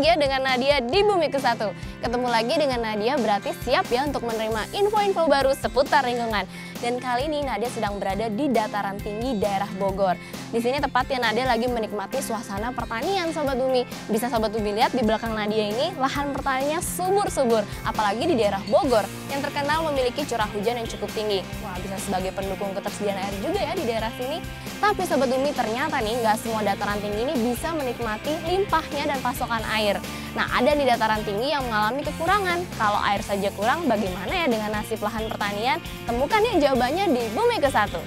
lagi ya dengan Nadia di Bumi ke Satu. Ketemu lagi dengan Nadia berarti siap ya untuk menerima info-info baru seputar lingkungan. Dan kali ini Nadia sedang berada di dataran tinggi daerah Bogor. Di sini tepatnya Nadia lagi menikmati suasana pertanian Sobat Bumi. Bisa Sobat Bumi lihat di belakang Nadia ini lahan pertaniannya subur-subur. Apalagi di daerah Bogor yang terkenal memiliki curah hujan yang cukup tinggi. Wah, bisa sebagai pendukung ketersediaan air juga ya di daerah sini. Tapi Sobat Bumi ternyata nih nggak semua dataran tinggi ini bisa menikmati limpahnya dan pasokan air. Nah, ada di dataran tinggi yang mengalami kekurangan. Kalau air saja kurang, bagaimana ya dengan nasib lahan pertanian? Temukan ya jawabannya di Bumi ke Satu.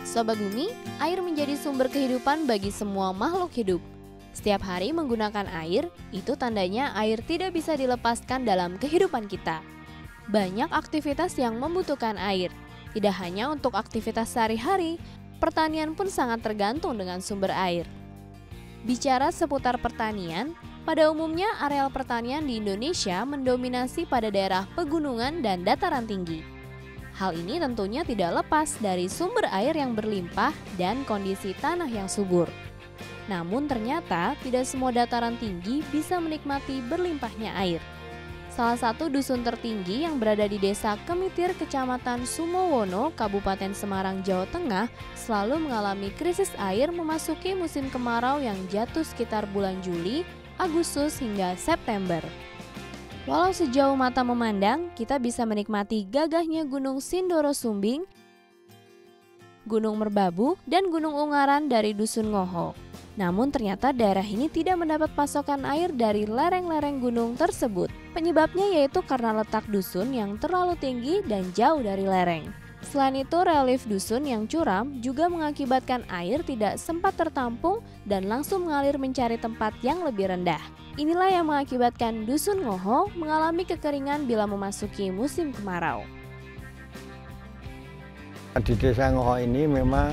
Sobat Bumi, air menjadi sumber kehidupan bagi semua makhluk hidup. Setiap hari menggunakan air, itu tandanya air tidak bisa dilepaskan dalam kehidupan kita. Banyak aktivitas yang membutuhkan air. Tidak hanya untuk aktivitas sehari-hari, pertanian pun sangat tergantung dengan sumber air. Bicara seputar pertanian, pada umumnya areal pertanian di Indonesia mendominasi pada daerah pegunungan dan dataran tinggi. Hal ini tentunya tidak lepas dari sumber air yang berlimpah dan kondisi tanah yang subur. Namun ternyata tidak semua dataran tinggi bisa menikmati berlimpahnya air. Salah satu dusun tertinggi yang berada di Desa Kemitir, Kecamatan Sumowono, Kabupaten Semarang, Jawa Tengah, selalu mengalami krisis air memasuki musim kemarau yang jatuh sekitar bulan Juli, Agustus hingga September. Walau sejauh mata memandang, kita bisa menikmati gagahnya Gunung Sindoro Sumbing, Gunung Merbabu, dan Gunung Ungaran dari Dusun Ngoho. Namun ternyata daerah ini tidak mendapat pasokan air dari lereng-lereng gunung tersebut. Penyebabnya yaitu karena letak dusun yang terlalu tinggi dan jauh dari lereng. Selain itu, relief dusun yang curam juga mengakibatkan air tidak sempat tertampung dan langsung mengalir mencari tempat yang lebih rendah. Inilah yang mengakibatkan Dusun Ngoho mengalami kekeringan bila memasuki musim kemarau. Di Desa Ngoho ini memang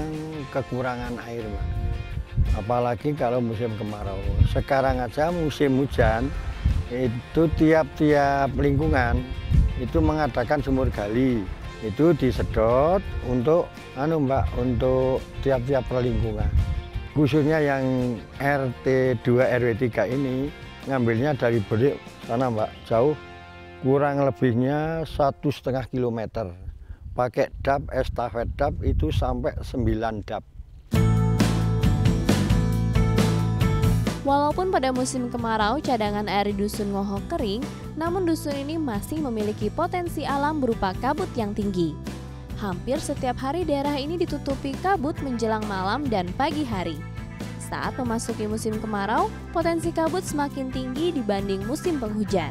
kekurangan air, Mbak. Apalagi kalau musim kemarau. Sekarang aja musim hujan, itu tiap-tiap lingkungan itu mengadakan sumur gali. Itu disedot untuk untuk tiap-tiap perlingkungan. Khususnya yang RT 2 RW 3 ini ngambilnya dari Berik sana, Mbak, jauh, kurang lebihnya 1,5 kilometer. Pakai dap, estafet dap itu sampai 9 dap. Walaupun pada musim kemarau cadangan air di Dusun Ngoho kering, namun dusun ini masih memiliki potensi alam berupa kabut yang tinggi. Hampir setiap hari daerah ini ditutupi kabut menjelang malam dan pagi hari. Saat memasuki musim kemarau, potensi kabut semakin tinggi dibanding musim penghujan.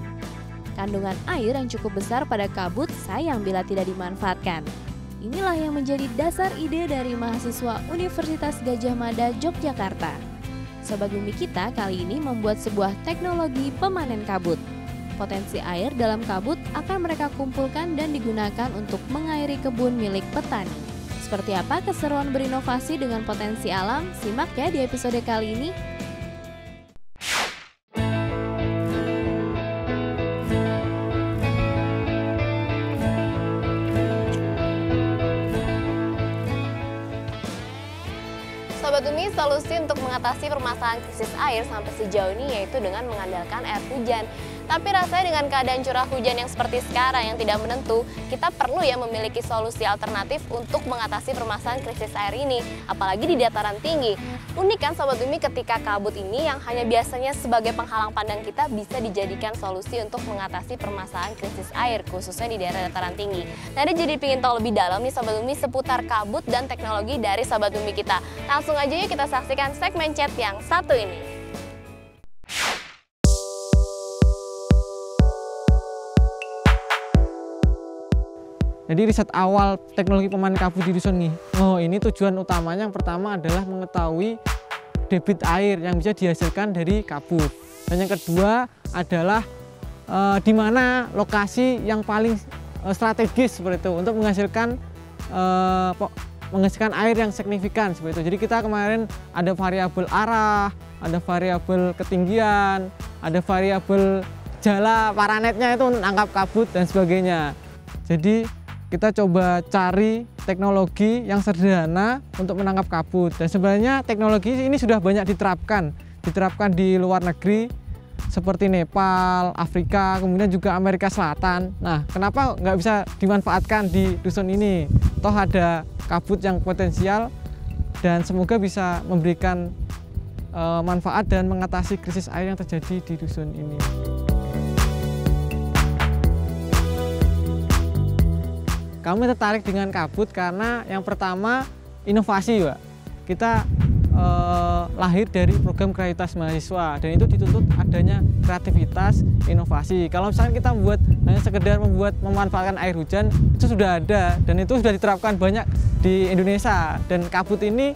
Kandungan air yang cukup besar pada kabut sayang bila tidak dimanfaatkan. Inilah yang menjadi dasar ide dari mahasiswa Universitas Gadjah Mada, Yogyakarta. Sobat Bumi kita kali ini membuat sebuah teknologi pemanen kabut. Potensi air dalam kabut akan mereka kumpulkan dan digunakan untuk mengairi kebun milik petani. Seperti apa keseruan berinovasi dengan potensi alam? Simak ya di episode kali ini. Sobat Bumi, solusi untuk mengatasi permasalahan krisis air sampai sejauh ini yaitu dengan mengandalkan air hujan. Tapi rasanya dengan keadaan curah hujan yang seperti sekarang yang tidak menentu, kita perlu ya memiliki solusi alternatif untuk mengatasi permasalahan krisis air ini, apalagi di dataran tinggi. Unik kan Sobat Bumi ketika kabut ini yang hanya biasanya sebagai penghalang pandang kita bisa dijadikan solusi untuk mengatasi permasalahan krisis air, khususnya di daerah dataran tinggi. Nah, jadi pengen tahu lebih dalam nih Sobat Bumi seputar kabut dan teknologi dari Sobat Bumi kita. Langsung aja yuk kita saksikan segmen chat yang satu ini. Jadi riset awal teknologi pemanen kabut di dusun Ngoho ini tujuan utamanya yang pertama adalah mengetahui debit air yang bisa dihasilkan dari kabut. Dan yang kedua adalah di mana lokasi yang paling strategis seperti itu untuk menghasilkan air yang signifikan seperti itu. Jadi kita kemarin ada variabel arah, ada variabel ketinggian, ada variabel jala paranetnya itu untuk menangkap kabut dan sebagainya. Jadi kita coba cari teknologi yang sederhana untuk menangkap kabut. Dan sebenarnya teknologi ini sudah banyak diterapkan di luar negeri seperti Nepal, Afrika, kemudian juga Amerika Selatan. Nah, kenapa nggak bisa dimanfaatkan di dusun ini? Toh ada kabut yang potensial dan semoga bisa memberikan manfaat dan mengatasi krisis air yang terjadi di dusun ini. Kami tertarik dengan kabut karena yang pertama inovasi, Pak. Kita lahir dari program kreativitas mahasiswa dan itu dituntut adanya kreativitas, inovasi. Kalau misalkan kita hanya sekedar memanfaatkan air hujan, itu sudah ada dan itu sudah diterapkan banyak di Indonesia, dan kabut ini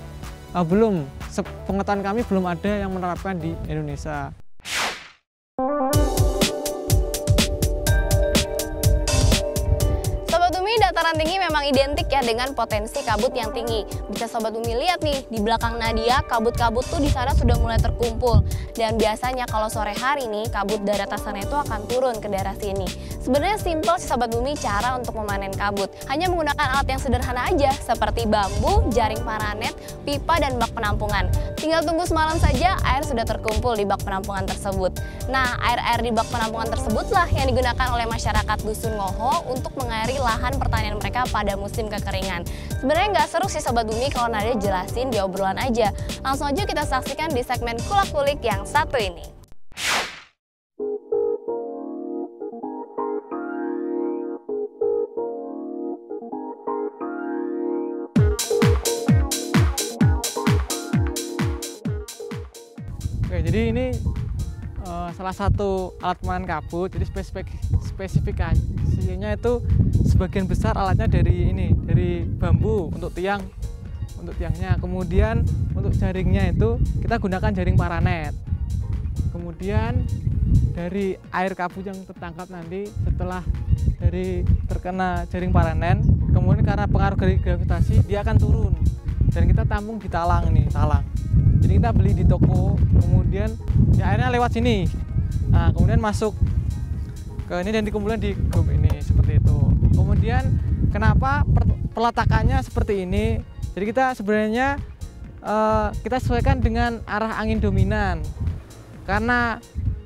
belum, sepengetahuan kami belum ada yang menerapkan di Indonesia. Dataran tinggi memang identik ya dengan potensi kabut yang tinggi. Bisa Sobat Bumi lihat nih, di belakang Nadia kabut-kabut tuh di sana sudah mulai terkumpul. Dan biasanya kalau sore hari nih kabut dari atasannya itu akan turun ke daerah sini. Sebenarnya simpel sih Sobat Bumi cara untuk memanen kabut. Hanya menggunakan alat yang sederhana aja seperti bambu, jaring paranet, pipa dan bak penampungan. Tinggal tunggu semalam saja air sudah terkumpul di bak penampungan tersebut. Nah, air-air di bak penampungan tersebutlah yang digunakan oleh masyarakat Dusun Ngoho untuk mengairi lahan pertanian mereka pada musim kekeringan. Sebenarnya nggak seru sih Sobat Bumi kalau Nadia jelasin di obrolan aja. Langsung aja kita saksikan di segmen Kulak-Kulik yang satu ini. Oke, jadi ini salah satu alat pemanen kabut. Jadi spesifikasinya itu sebagian besar alatnya dari bambu untuk tiangnya. Kemudian untuk jaringnya itu kita gunakan jaring paranet. Kemudian dari air kabut yang tertangkap nanti setelah dari terkena jaring paranet, kemudian karena pengaruh dari gravitasi dia akan turun dan kita tampung di talang ini, talang. Jadi kita beli di toko, kemudian ya airnya lewat sini. Nah, kemudian masuk ke ini dan dikumpulkan di grup ini seperti itu. Kemudian kenapa peletakannya seperti ini? Jadi kita sebenarnya kita sesuaikan dengan arah angin dominan. Karena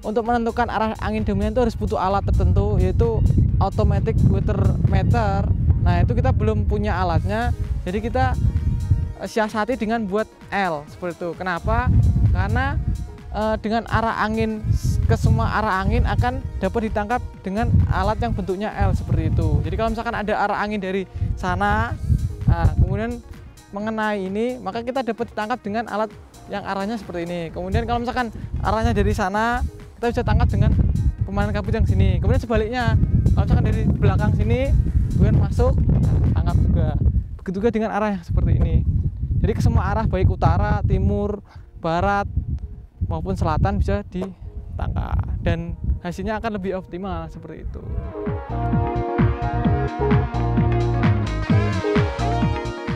untuk menentukan arah angin dominan itu harus butuh alat tertentu, yaitu automatic weather meter. Nah, itu kita belum punya alatnya. Jadi kita siasati dengan buat L seperti itu. Kenapa? Karena dengan arah angin ke semua arah angin akan dapat ditangkap dengan alat yang bentuknya L seperti itu. Jadi kalau misalkan ada arah angin dari sana, nah, kemudian mengenai ini, maka kita dapat ditangkap dengan alat yang arahnya seperti ini. Kemudian kalau misalkan arahnya dari sana, kita bisa tangkap dengan pemanen kabut yang sini. Kemudian sebaliknya, kalau misalkan dari belakang sini, kemudian masuk, tangkap juga. Begitu juga dengan arah yang seperti ini. Jadi ke semua arah, baik utara, timur, barat, maupun selatan bisa ditangkap. Dan hasilnya akan lebih optimal seperti itu.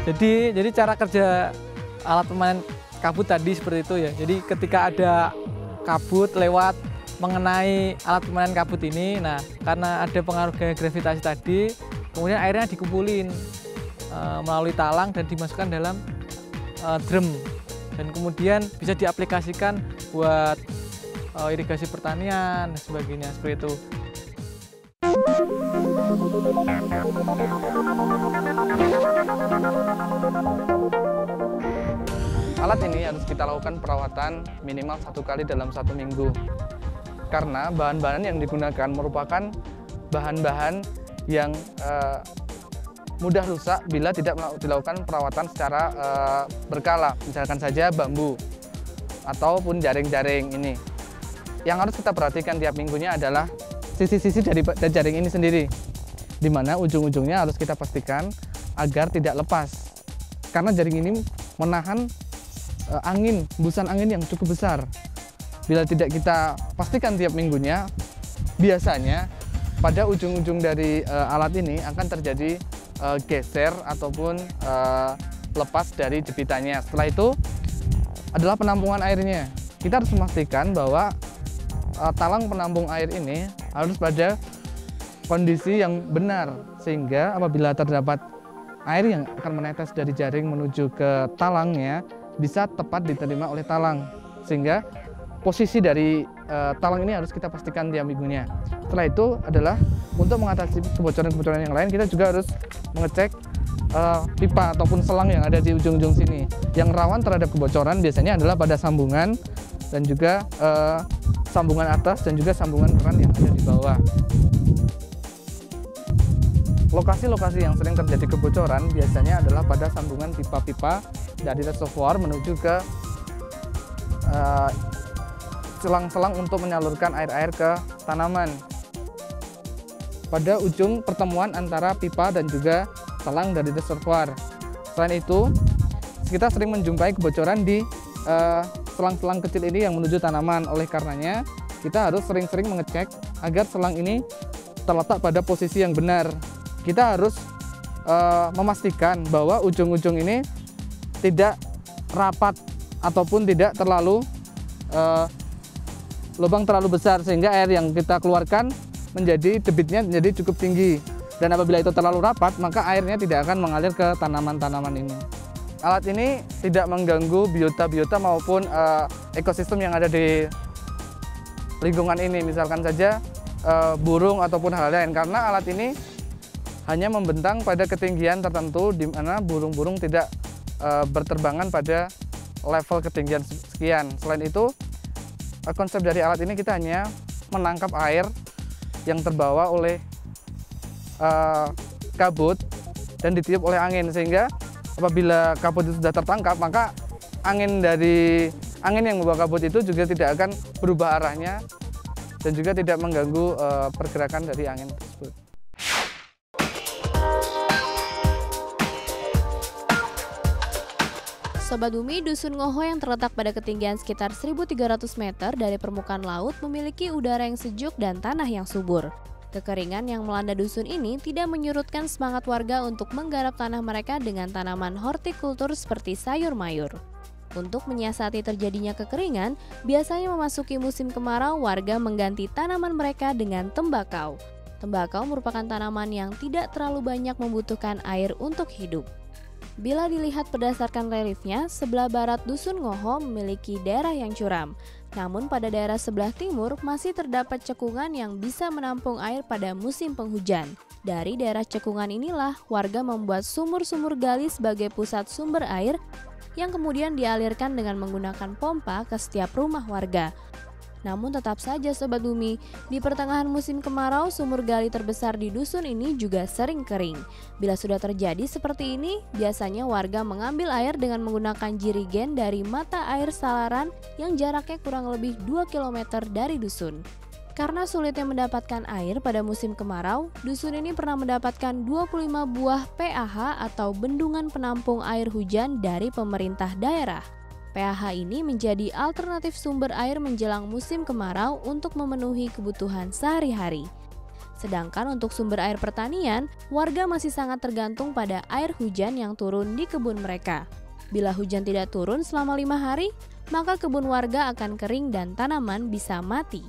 Jadi cara kerja alat pemanen kabut tadi seperti itu ya. Jadi ketika ada kabut lewat mengenai alat pemanen kabut ini, nah karena ada pengaruh gaya gravitasi tadi, kemudian airnya dikumpulin melalui talang dan dimasukkan dalam drum, dan kemudian bisa diaplikasikan buat irigasi pertanian dan sebagainya seperti itu. Alat ini harus kita lakukan perawatan minimal 1 kali dalam 1 minggu, karena bahan-bahan yang digunakan merupakan bahan-bahan yang mudah rusak bila tidak dilakukan perawatan secara berkala. Misalkan saja bambu ataupun jaring-jaring ini. Yang harus kita perhatikan tiap minggunya adalah sisi-sisi dari jaring ini sendiri, di mana ujung-ujungnya harus kita pastikan agar tidak lepas, karena jaring ini menahan hembusan angin yang cukup besar. Bila tidak kita pastikan tiap minggunya, biasanya pada ujung-ujung dari alat ini akan terjadi geser ataupun lepas dari jepitannya. Setelah itu adalah penampungan airnya. Kita harus memastikan bahwa talang penampung air ini harus pada kondisi yang benar, sehingga apabila terdapat air yang akan menetes dari jaring menuju ke talangnya bisa tepat diterima oleh talang, sehingga posisi dari talang ini harus kita pastikan tiap minggunya. Setelah itu adalah untuk mengatasi kebocoran-kebocoran yang lain, kita juga harus mengecek pipa ataupun selang yang ada di ujung-ujung sini. Yang rawan terhadap kebocoran biasanya adalah pada sambungan dan juga sambungan atas dan juga sambungan keran yang ada di bawah. Lokasi-lokasi yang sering terjadi kebocoran biasanya adalah pada sambungan pipa-pipa dari reservoir menuju ke selang-selang untuk menyalurkan air-air ke tanaman. Pada ujung pertemuan antara pipa dan juga selang dari reservoir. Selain itu, kita sering menjumpai kebocoran di selang-selang kecil ini yang menuju tanaman. Oleh karenanya, kita harus sering-sering mengecek agar selang ini terletak pada posisi yang benar. Kita harus memastikan bahwa ujung-ujung ini tidak rapat ataupun tidak terlalu lubang terlalu besar, sehingga air yang kita keluarkan menjadi debitnya menjadi cukup tinggi. Dan apabila itu terlalu rapat, maka airnya tidak akan mengalir ke tanaman-tanaman ini. Alat ini tidak mengganggu biota-biota maupun ekosistem yang ada di lingkungan ini. Misalkan saja burung ataupun hal lain, karena alat ini hanya membentang pada ketinggian tertentu di mana burung-burung tidak berterbangan pada level ketinggian sekian. Selain itu, konsep dari alat ini kita hanya menangkap air yang terbawa oleh kabut dan ditiup oleh angin, sehingga apabila kabut itu sudah tertangkap, maka angin yang membawa kabut itu juga tidak akan berubah arahnya dan juga tidak mengganggu pergerakan dari angin tersebut. Sobat Bumi, Dusun Ngoho yang terletak pada ketinggian sekitar 1.300 meter dari permukaan laut memiliki udara yang sejuk dan tanah yang subur. Kekeringan yang melanda dusun ini tidak menyurutkan semangat warga untuk menggarap tanah mereka dengan tanaman hortikultur seperti sayur mayur. Untuk menyiasati terjadinya kekeringan, biasanya memasuki musim kemarau, warga mengganti tanaman mereka dengan tembakau. Tembakau merupakan tanaman yang tidak terlalu banyak membutuhkan air untuk hidup. Bila dilihat berdasarkan reliefnya, sebelah barat Dusun Ngoho memiliki daerah yang curam. Namun pada daerah sebelah timur masih terdapat cekungan yang bisa menampung air pada musim penghujan. Dari daerah cekungan inilah warga membuat sumur-sumur gali sebagai pusat sumber air yang kemudian dialirkan dengan menggunakan pompa ke setiap rumah warga. Namun tetap saja Sobat Bumi, di pertengahan musim kemarau sumur gali terbesar di dusun ini juga sering kering. Bila sudah terjadi seperti ini, biasanya warga mengambil air dengan menggunakan jirigen dari mata air salaran yang jaraknya kurang lebih 2 km dari dusun. Karena sulitnya mendapatkan air pada musim kemarau, dusun ini pernah mendapatkan 25 buah PAH atau bendungan penampung air hujan dari pemerintah daerah. PAH ini menjadi alternatif sumber air menjelang musim kemarau untuk memenuhi kebutuhan sehari-hari. Sedangkan untuk sumber air pertanian, warga masih sangat tergantung pada air hujan yang turun di kebun mereka. Bila hujan tidak turun selama 5 hari, maka kebun warga akan kering dan tanaman bisa mati.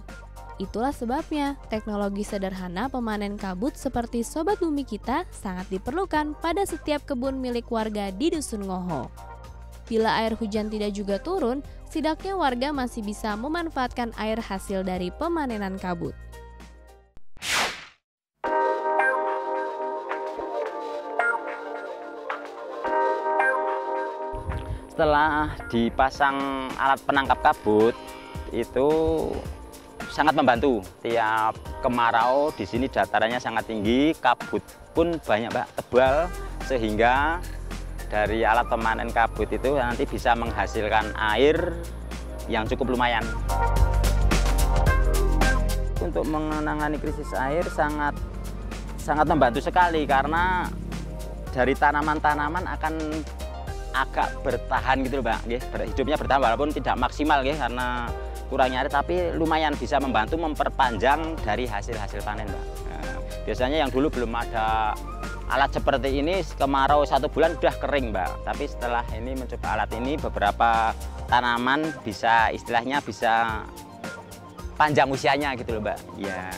Itulah sebabnya teknologi sederhana pemanen kabut seperti Sobat Bumi kita sangat diperlukan pada setiap kebun milik warga di Dusun Ngoho. Bila air hujan tidak juga turun, setidaknya warga masih bisa memanfaatkan air hasil dari pemanenan kabut. Setelah dipasang alat penangkap kabut, itu sangat membantu. Tiap kemarau di sini datarannya sangat tinggi, kabut pun banyak tebal, sehingga dari alat pemanen kabut itu nanti bisa menghasilkan air yang cukup lumayan. Untuk menangani krisis air sangat membantu sekali, karena dari tanaman-tanaman akan agak bertahan gitu loh, Mbak. Hidupnya bertahan walaupun tidak maksimal karena kurangnya air, tapi lumayan bisa membantu memperpanjang dari hasil panen, Mbak. Nah, biasanya yang dulu belum ada alat seperti ini, kemarau 1 bulan sudah kering, Mbak. Tapi setelah ini mencoba alat ini, beberapa tanaman bisa istilahnya bisa panjang usianya gitu loh, Mbak. Ya.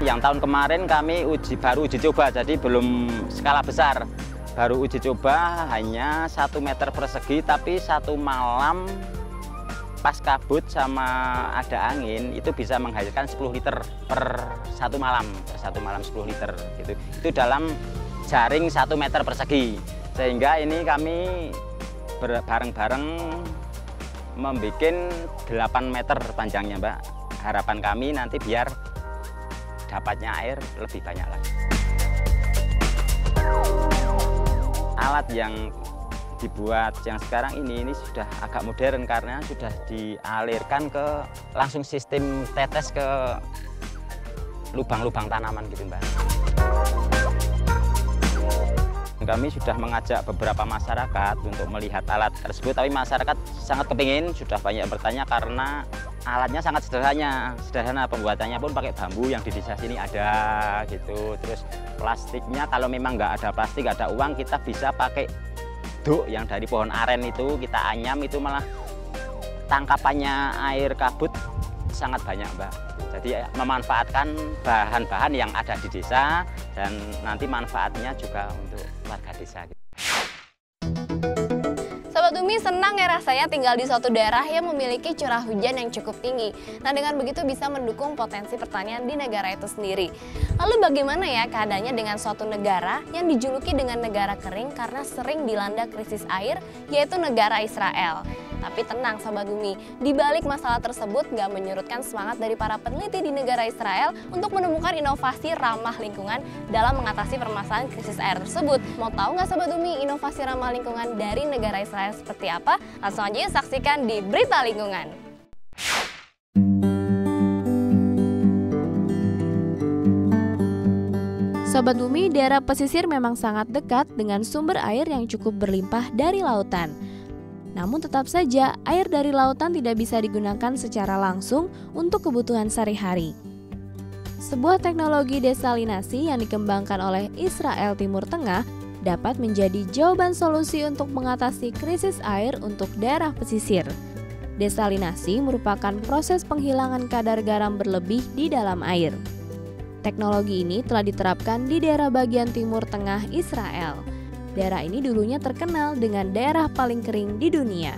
Yang tahun kemarin kami baru uji coba, jadi belum skala besar. Baru uji coba hanya 1 meter persegi, tapi satu malam pas kabut sama ada angin itu bisa menghasilkan 10 liter per satu malam 10 liter gitu. Itu dalam jaring 1 meter persegi. Sehingga ini kami bareng-bareng membuat 8 meter panjangnya, Mbak. Harapan kami nanti biar dapatnya air lebih banyak lagi. Alat yang dibuat yang sekarang ini sudah agak modern karena sudah dialirkan ke langsung sistem tetes ke lubang-lubang tanaman gitu, Mbak. Kami sudah mengajak beberapa masyarakat untuk melihat alat tersebut, tapi masyarakat sangat kepingin, sudah banyak bertanya karena alatnya sangat sederhana, pembuatannya pun pakai bambu yang di desa sini ada gitu. Terus plastiknya kalau memang nggak ada plastik, nggak ada uang, kita bisa pakai duk yang dari pohon aren itu kita anyam, itu malah tangkapannya air kabut sangat banyak, Mbak. Jadi memanfaatkan bahan-bahan yang ada di desa dan nanti manfaatnya juga untuk warga desa. Sobat Bumi, senang ya rasanya tinggal di suatu daerah yang memiliki curah hujan yang cukup tinggi. Nah, dengan begitu bisa mendukung potensi pertanian di negara itu sendiri. Lalu bagaimana ya keadaannya dengan suatu negara yang dijuluki dengan negara kering karena sering dilanda krisis air, yaitu negara Israel? Tapi tenang Sobat Bumi, di balik masalah tersebut nggak menyurutkan semangat dari para peneliti di negara Israel untuk menemukan inovasi ramah lingkungan dalam mengatasi permasalahan krisis air tersebut. Mau tahu nggak Sobat Bumi inovasi ramah lingkungan dari negara Israel seperti apa? Langsung aja saksikan di Berita Lingkungan. Sobat Bumi, daerah pesisir memang sangat dekat dengan sumber air yang cukup berlimpah dari lautan. Namun tetap saja, air dari lautan tidak bisa digunakan secara langsung untuk kebutuhan sehari-hari. Sebuah teknologi desalinasi yang dikembangkan oleh Israel Timur Tengah dapat menjadi jawaban solusi untuk mengatasi krisis air untuk daerah pesisir. Desalinasi merupakan proses penghilangan kadar garam berlebih di dalam air. Teknologi ini telah diterapkan di daerah bagian timur tengah Israel. Daerah ini dulunya terkenal dengan daerah paling kering di dunia.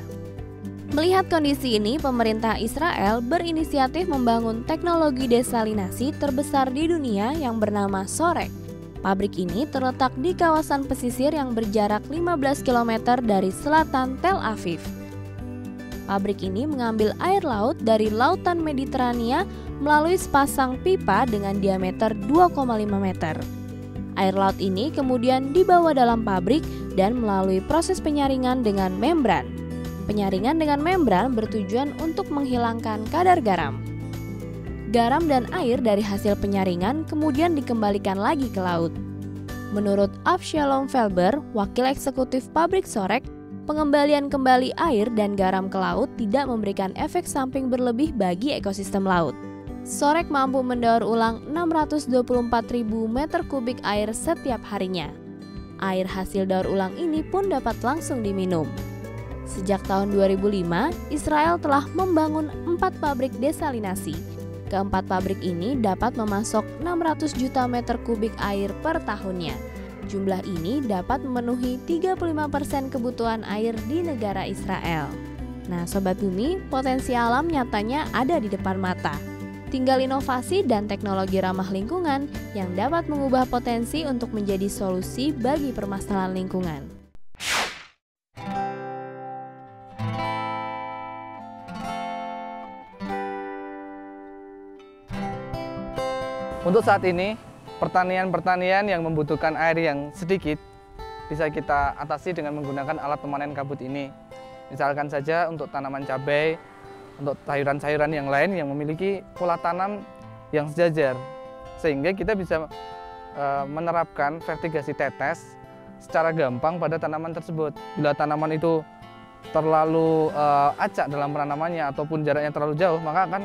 Melihat kondisi ini, pemerintah Israel berinisiatif membangun teknologi desalinasi terbesar di dunia yang bernama Sorek. Pabrik ini terletak di kawasan pesisir yang berjarak 15 km dari selatan Tel Aviv. Pabrik ini mengambil air laut dari lautan Mediterania melalui sepasang pipa dengan diameter 2,5 meter. Air laut ini kemudian dibawa dalam pabrik dan melalui proses penyaringan dengan membran. Penyaringan dengan membran bertujuan untuk menghilangkan kadar garam. Garam dan air dari hasil penyaringan kemudian dikembalikan lagi ke laut. Menurut Avshalom Felber, wakil eksekutif pabrik Sorek, pengembalian kembali air dan garam ke laut tidak memberikan efek samping berlebih bagi ekosistem laut. Sorek mampu mendaur ulang 624.000 meter kubik air setiap harinya. Air hasil daur ulang ini pun dapat langsung diminum. Sejak tahun 2005, Israel telah membangun 4 pabrik desalinasi. Keempat pabrik ini dapat memasok 600 juta meter kubik air per tahunnya. Jumlah ini dapat memenuhi 35% kebutuhan air di negara Israel. Nah, Sobat Bumi, potensi alam nyatanya ada di depan mata. Tinggal inovasi dan teknologi ramah lingkungan yang dapat mengubah potensi untuk menjadi solusi bagi permasalahan lingkungan. Untuk saat ini, pertanian yang membutuhkan air yang sedikit bisa kita atasi dengan menggunakan alat pemanen kabut ini. Misalkan saja untuk tanaman cabai, untuk sayuran-sayuran yang lain yang memiliki pola tanam yang sejajar, sehingga kita bisa menerapkan vertigasi tetes secara gampang pada tanaman tersebut. Bila tanaman itu terlalu acak dalam penanamannya ataupun jaraknya terlalu jauh, maka akan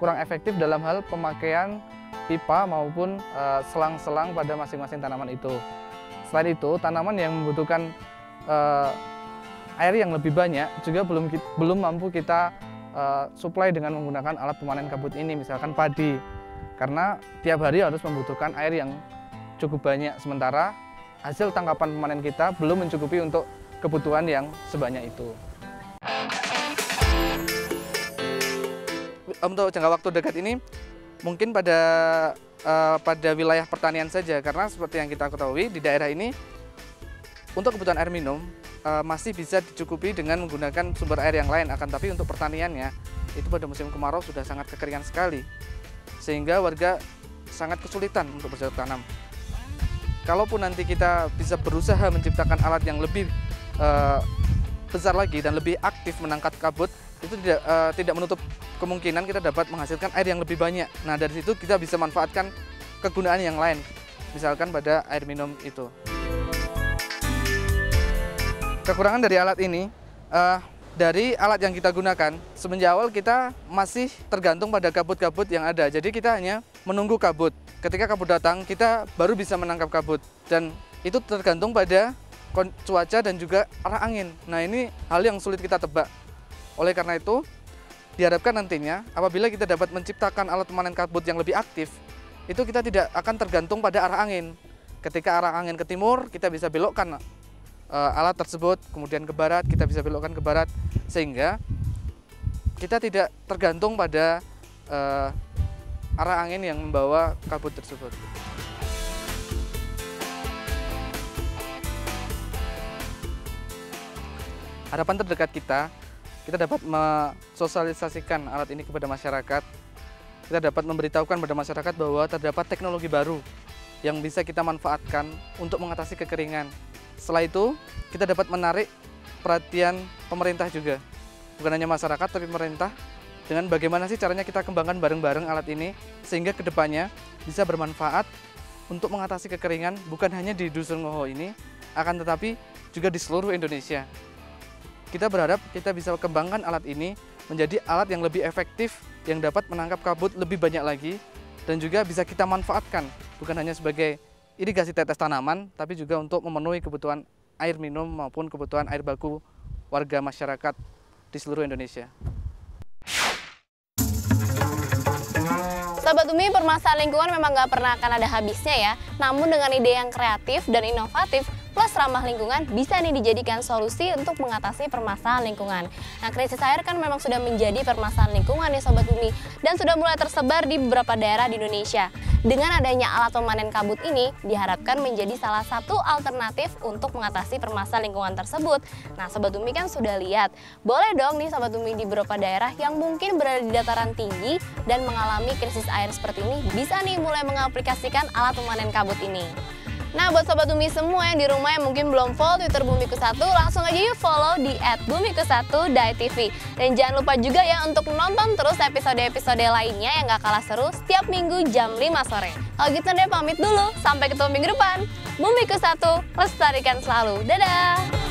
kurang efektif dalam hal pemakaian pipa maupun selang-selang pada masing-masing tanaman itu. Selain itu, tanaman yang membutuhkan air yang lebih banyak juga belum mampu kita suplai dengan menggunakan alat pemanen kabut ini, misalkan padi. karena tiap hari harus membutuhkan air yang cukup banyak, sementara hasil tangkapan pemanen kita belum mencukupi untuk kebutuhan yang sebanyak itu. Untuk jangka waktu dekat ini mungkin pada wilayah pertanian saja, karena seperti yang kita ketahui di daerah ini untuk kebutuhan air minum masih bisa dicukupi dengan menggunakan sumber air yang lain, akan tapi untuk pertaniannya itu pada musim kemarau sudah sangat kekeringan sekali, sehingga warga sangat kesulitan untuk bercocok tanam. Kalaupun nanti kita bisa berusaha menciptakan alat yang lebih besar lagi dan lebih aktif menangkap kabut, itu tidak menutup kemungkinan kita dapat menghasilkan air yang lebih banyak. Nah, dari situ kita bisa manfaatkan kegunaan yang lain, misalkan pada air minum itu. Kekurangan dari alat ini, dari alat yang kita gunakan, semenjak awal kita masih tergantung pada kabut-kabut yang ada. Jadi kita hanya menunggu kabut. Ketika kabut datang, kita baru bisa menangkap kabut. Dan itu tergantung pada cuaca dan juga arah angin. Nah, ini hal yang sulit kita tebak. Oleh karena itu, diharapkan nantinya apabila kita dapat menciptakan alat pemanen kabut yang lebih aktif, itu kita tidak akan tergantung pada arah angin. Ketika arah angin ke timur, kita bisa belokkan alat tersebut, kemudian ke barat, kita bisa belokkan ke barat, sehingga kita tidak tergantung pada arah angin yang membawa kabut tersebut. Harapan terdekat kita dapat mensosialisasikan alat ini kepada masyarakat. Kita dapat memberitahukan kepada masyarakat bahwa terdapat teknologi baru yang bisa kita manfaatkan untuk mengatasi kekeringan. Setelah itu, kita dapat menarik perhatian pemerintah juga. Bukan hanya masyarakat, tapi pemerintah, dengan bagaimana sih caranya kita kembangkan bareng-bareng alat ini, sehingga kedepannya bisa bermanfaat untuk mengatasi kekeringan, bukan hanya di Dusun Ngoho ini, akan tetapi juga di seluruh Indonesia. Kita berharap kita bisa kembangkan alat ini menjadi alat yang lebih efektif, yang dapat menangkap kabut lebih banyak lagi, dan juga bisa kita manfaatkan, bukan hanya sebagai irigasi tetes tanaman, tapi juga untuk memenuhi kebutuhan air minum maupun kebutuhan air baku warga masyarakat di seluruh Indonesia. Sobat Bumi, permasalahan lingkungan memang nggak pernah akan ada habisnya ya. Namun dengan ide yang kreatif dan inovatif, plus ramah lingkungan, bisa nih dijadikan solusi untuk mengatasi permasalahan lingkungan. Nah, krisis air kan memang sudah menjadi permasalahan lingkungan ya Sobat Bumi, dan sudah mulai tersebar di beberapa daerah di Indonesia. Dengan adanya alat pemanen kabut ini, diharapkan menjadi salah satu alternatif untuk mengatasi permasalahan lingkungan tersebut. Nah, Sobat Bumi kan sudah lihat, boleh dong nih Sobat Bumi di beberapa daerah yang mungkin berada di dataran tinggi dan mengalami krisis air seperti ini, bisa nih mulai mengaplikasikan alat pemanen kabut ini. Nah, buat Sobat Bumi semua yang di rumah yang mungkin belum follow Twitter Bumiku 1, langsung aja yuk follow di @bumiku1.tv. Dan jangan lupa juga ya untuk nonton terus episode-episode lainnya yang gak kalah seru setiap minggu jam 5 sore. Kalau gitu deh pamit dulu, sampai ketemu minggu depan. Bumiku 1, lestarikan selalu. Dadah!